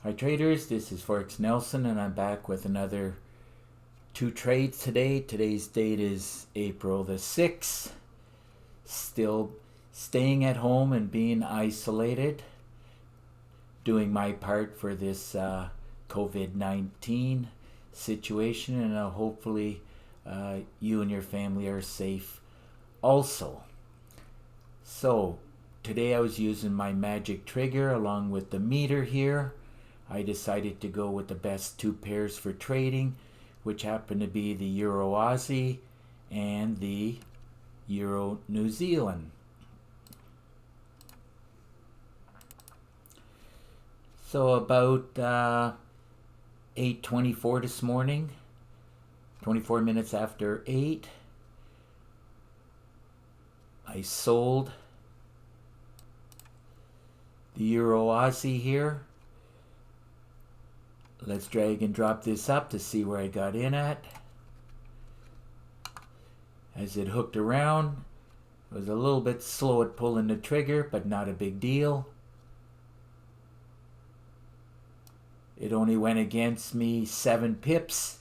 Hi traders, this is Forex Nelson and I'm back with another 2 trades today. Today's date is April the 6th. Still staying at home and being isolated. Doing my part for this COVID-19 situation, and hopefully you and your family are safe also. So today I was using my magic trigger along with the meter here. I decided to go with the best 2 pairs for trading, which happen to be the Euro Aussie and the Euro New Zealand. So about 8:24 this morning, 24 minutes after 8, I sold the Euro Aussie here. Let's drag and drop this up to see where I got in at. As it hooked around, it was a little bit slow at pulling the trigger, but not a big deal. It only went against me 7 pips,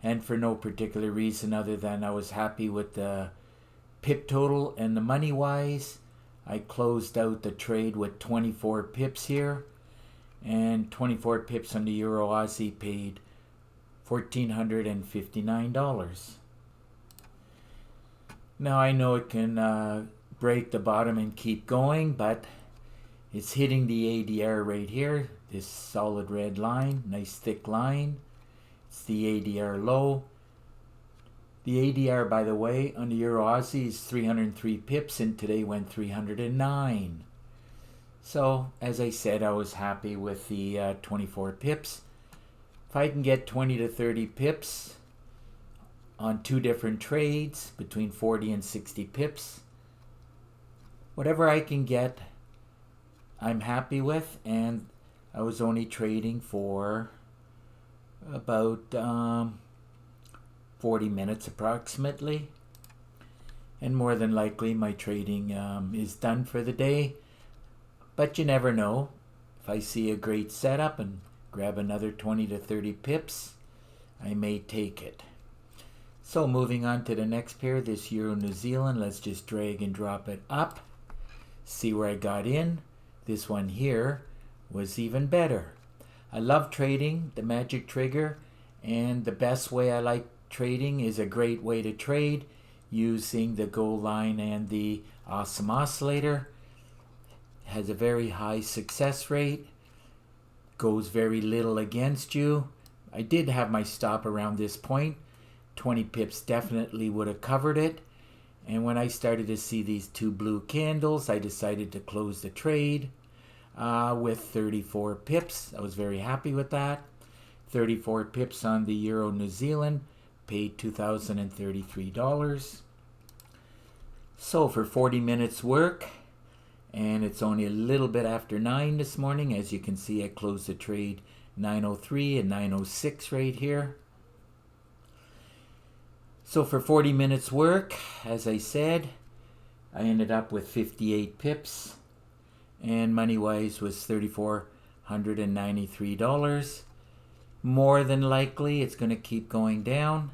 and for no particular reason other than I was happy with the pip total and the money wise. I closed out the trade with 24 pips here, and 24 pips on the Euro Aussie paid $1,459. Now I know it can break the bottom and keep going, but it's hitting the ADR right here, this solid red line, nice thick line. It's the ADR low. The ADR, by the way, on the Euro Aussie is 303 pips, and today went 309. So, as I said, I was happy with the 24 pips. If I can get 20 to 30 pips on 2 different trades, between 40 and 60 pips, whatever I can get, I'm happy with. And I was only trading for about 40 minutes approximately. And more than likely my trading is done for the day. But you never know. If I see a great setup and grab another 20 to 30 pips, I may take it. So moving on to the next pair, this Euro New Zealand, let's just drag and drop it up. See where I got in. This one here was even better. I love trading the magic trigger, and the best way I like trading is a great way to trade using the gold line and the awesome oscillator. Has a very high success rate, goes very little against you. I did have my stop around this point. 20 pips definitely would have covered it. And when I started to see these 2 blue candles, I decided to close the trade with 34 pips. I was very happy with that. 34 pips on the Euro New Zealand, paid $2,033. So for 40 minutes work, and it's only a little bit after 9 this morning. As you can see, I closed the trade 9:03 and 9:06 right here. So for 40 minutes work, as I said, I ended up with 58 pips, and money-wise was $3,493. More than likely, it's going to keep going down,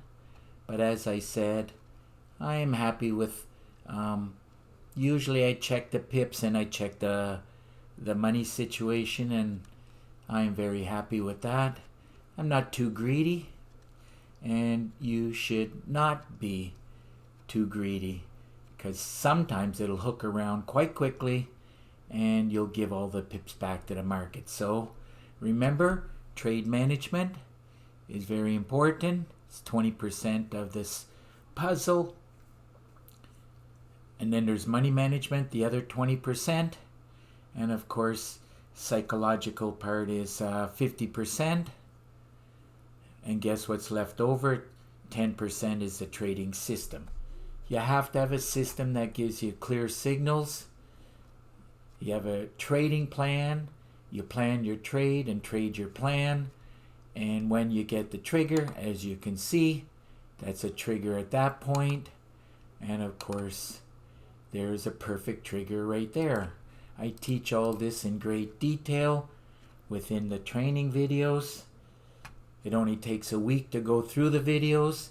but as I said, I am happy with. Usually I check the pips and I check the money situation, and I'm very happy with that. I'm not too greedy, and you should not be too greedy, because sometimes it'll hook around quite quickly and you'll give all the pips back to the market. So remember, trade management is very important. It's 20% of this puzzle. And then there's money management, the other 20%. And of course, psychological part is 50%. And guess what's left over? 10% is the trading system. You have to have a system that gives you clear signals. You have a trading plan. You plan your trade and trade your plan. And when you get the trigger, as you can see, that's a trigger at that point. And of course, there's a perfect trigger right there. I teach all this in great detail within the training videos. It only takes a week to go through the videos.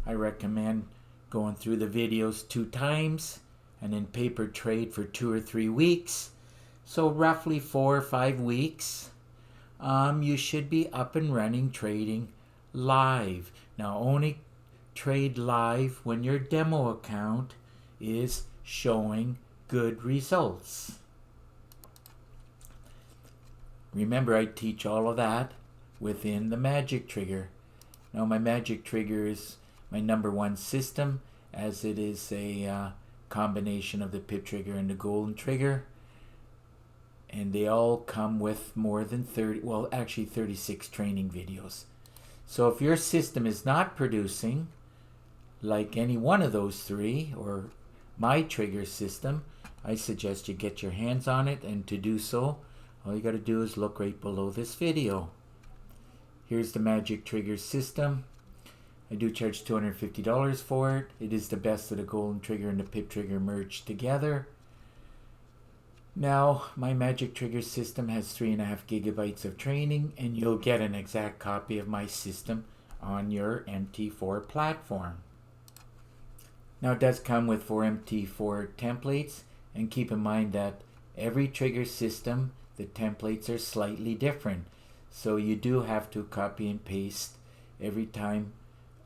I recommend going through the videos 2 times and in paper trade for 2 or 3 weeks. So roughly 4 or 5 weeks, you should be up and running trading live. Now only trade live when your demo account is showing good results. Remember, I teach all of that within the Magic Trigger. Now my Magic Trigger is my #1 system, as it is a combination of the pip trigger and the golden trigger, and they all come with more than 36 training videos. So if your system is not producing like any one of those 3 or my trigger system, I suggest you get your hands on it, and to do so, all you got to do is look right below this video. Here's the Magic Trigger system. I do charge $250 for it. It is the best of the golden trigger and the pip trigger merged together. Now, my Magic Trigger system has 3.5 gigabytes of training, and you'll get an exact copy of my system on your MT4 platform. Now, it does come with 4 MT4 templates, and keep in mind that every trigger system, the templates are slightly different. So you do have to copy and paste every time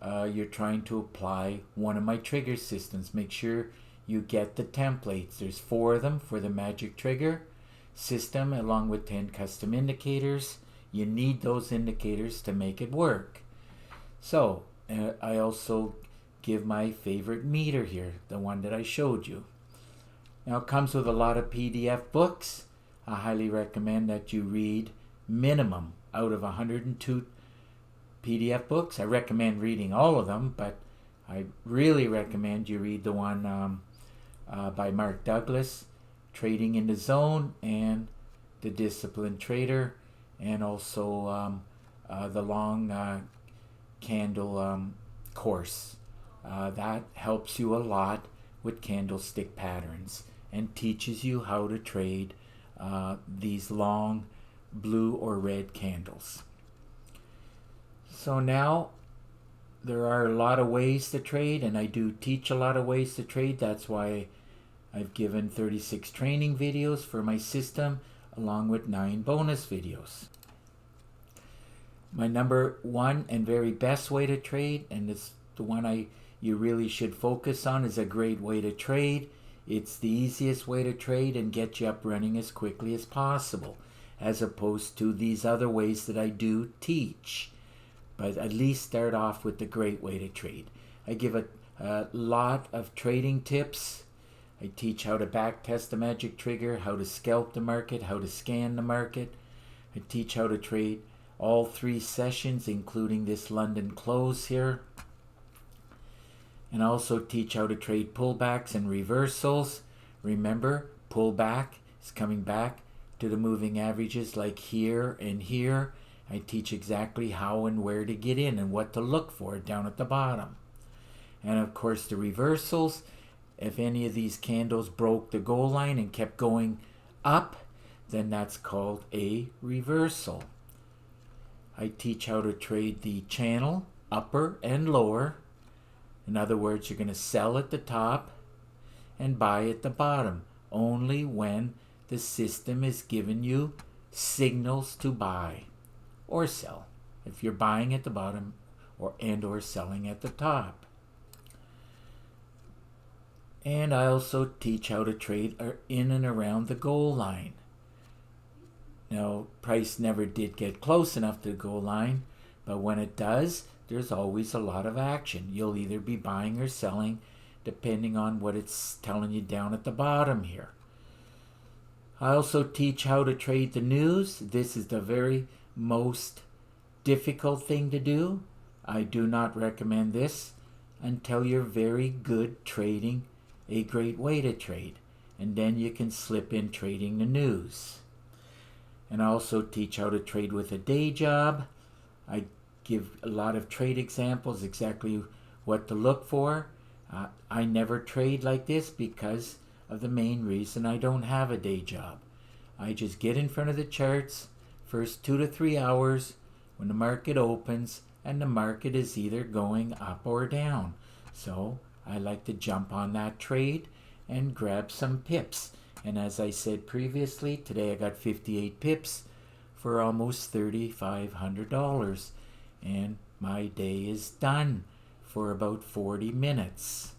you're trying to apply one of my trigger systems. Make sure you get the templates. There's 4 of them for the Magic Trigger system, along with 10 custom indicators. You need those indicators to make it work. So I also give my favorite meter here, the one that I showed you. Now it comes with a lot of PDF books. I highly recommend that you read minimum out of 102 PDF books. I recommend reading all of them, but I really recommend you read the one by Mark Douglas, Trading in the Zone, and The Disciplined Trader, and also the long candle course. That helps you a lot with candlestick patterns and teaches you how to trade these long blue or red candles. So now there are a lot of ways to trade, and I do teach a lot of ways to trade. That's why I've given 36 training videos for my system, along with 9 bonus videos. My #1 and very best way to trade, and it's the one you really should focus on, is a great way to trade. It's the easiest way to trade and get you up running as quickly as possible, as opposed to these other ways that I do teach. But at least start off with the great way to trade. I give a lot of trading tips. I teach how to back test the Magic Trigger, how to scalp the market, how to scan the market. I teach how to trade all 3 sessions, including this London close here. And I also teach how to trade pullbacks and reversals. Remember, pullback is coming back to the moving averages like here and here. I teach exactly how and where to get in and what to look for down at the bottom. And of course the reversals, if any of these candles broke the goal line and kept going up, then that's called a reversal. I teach how to trade the channel, upper and lower. In other words, you're going to sell at the top and buy at the bottom, only when the system is giving you signals to buy or sell, if you're buying at the bottom or selling at the top. And I also teach how to trade in and around the goal line. Now, price never did get close enough to the goal line, but when it does, there's always a lot of action. You'll either be buying or selling, depending on what it's telling you down at the bottom here. I also teach how to trade the news. This is the very most difficult thing to do. I do not recommend this until you're very good trading a great way to trade, and then you can slip in trading the news. And I also teach how to trade with a day job. I give a lot of trade examples, exactly what to look for. I never trade like this because of the main reason I don't have a day job. I just get in front of the charts, first 2 to 3 hours when the market opens and the market is either going up or down. So I like to jump on that trade and grab some pips. And as I said previously, today I got 58 pips for almost $3,500. And my day is done for about 40 minutes.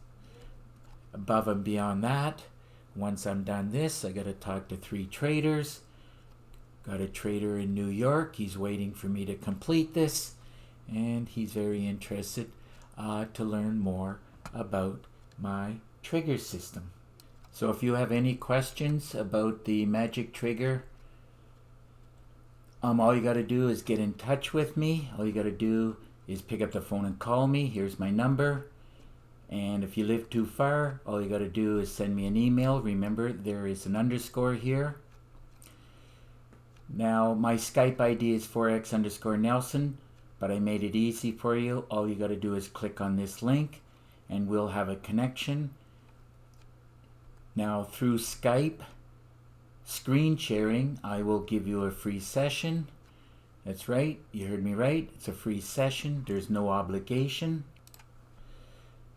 Above and beyond that, once I'm done this, I got to talk to 3 traders. Got a trader in New York. He's waiting for me to complete this, and he's very interested to learn more about my trigger system. So if you have any questions about the magic trigger, all you got to do is get in touch with me. All you got to do is pick up the phone and call me. Here's my number. And if you live too far, all you got to do is send me an email. Remember, there is an underscore here. Now, my Skype ID is Forex_Nelson, but I made it easy for you. All you got to do is click on this link, and we'll have a connection. Now, through Skype screen sharing, I will give you a free session. That's right, you heard me right. It's a free session. There's no obligation.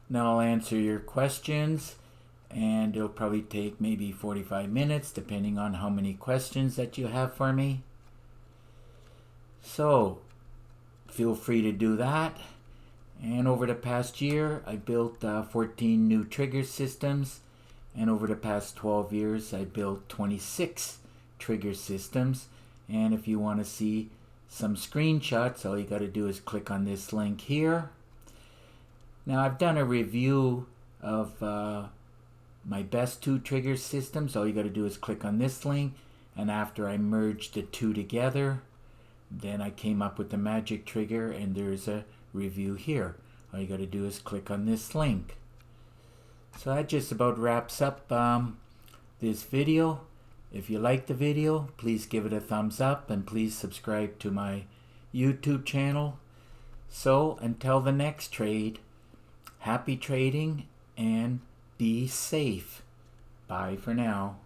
Now I'll answer your questions, and it'll probably take maybe 45 minutes depending on how many questions that you have for me. So feel free to do that. And over the past year, I built 14 new trigger systems, and over the past 12 years, I built 26 trigger systems. And if you want to see some screenshots, all you got to do is click on this link here. Now, I've done a review of my best 2 trigger systems. All you got to do is click on this link, and after I merged the 2 together, then I came up with the magic trigger, and there's a review here. All you got to do is click on this link. So that just about wraps up this video. If you like the video, please give it a thumbs up, and please subscribe to my YouTube channel. So until the next trade, happy trading and be safe. Bye for now.